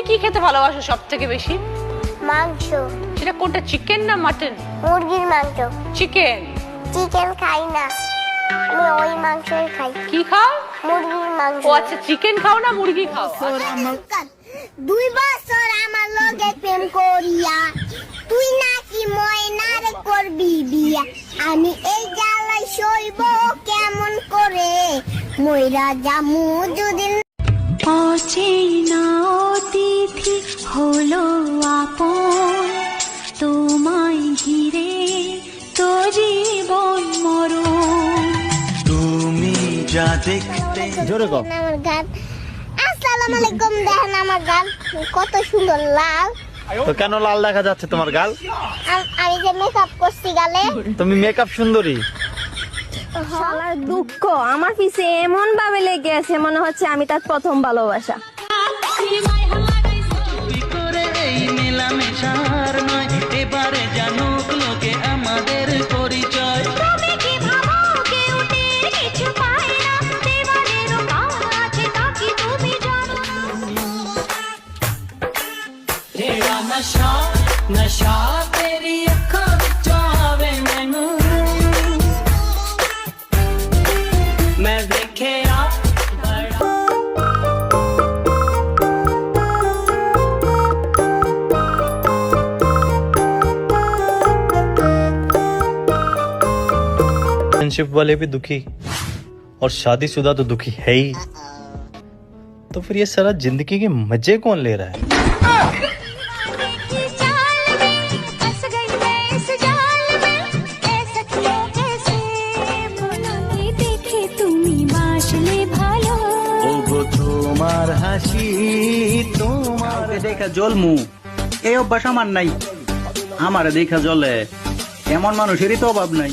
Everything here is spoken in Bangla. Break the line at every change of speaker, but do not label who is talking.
কি খেতে ভালোবাসো সব থেকে বেশি?
মাংস।
সেটা কোনটা, চিকেন না মাটন?
মুরগির মাংস।
চিকেন।
চিকেন খাই না, আমি ওই মাংসই খাই।
কি খাও?
মুরগির মাংস।
ও আচ্ছা, চিকেন খাও না মুরগি খাও?
2 বছর আমার লগে প্রেম করিয়া তুই নাকি ময়নারে করবি বিয়া। আমি এই জ্বালাই সইব কেমন করে, ময়রা জামু যদি।
অচেনা অতিথি হলো আপন, তোমায় ঘিরে তো জীবন মরণ।
তুমি যা দেখতে
জোরে কও।
আমার গান। আসসালামু আলাইকুম, দেখেন আমার গান কত সুন্দর লাল।
তো কেন লাল দেখা যাচ্ছে তোমার গাল?
আমি যে মেকআপ করছি গালে।
তুমি মেকআপ সুন্দরী।
শালার দুঃখ আমার পিছে এমন ভাবে লেগে আছে, মনে হচ্ছে আমি তার প্রথম ভালোবাসা।
করে এই মেলামেশার নয়, এবারে জানুক লোকে আমাদের পরিচয়।
তুমি কি ভাবো কেউ টের কিছু পায় না, দেওয়ালেরও কান আছে তা কি তুমি জানো না?
तेरा नशा नशा तेरी अखा विचों आवे मैनू, मैं वेखिया
फ्रेंडशिप वाले भी दुखी और शादीशुदा तो दुखी है ही, तो फिर ये सारा जिंदगी के मजे कौन ले रहा है?
তোমার হাসি তোমার
দেখা জলমু, এই অভ্যাস আমার নাই। আমারে দেখা জলে এমন মানুষেরই তো অভাব নাই।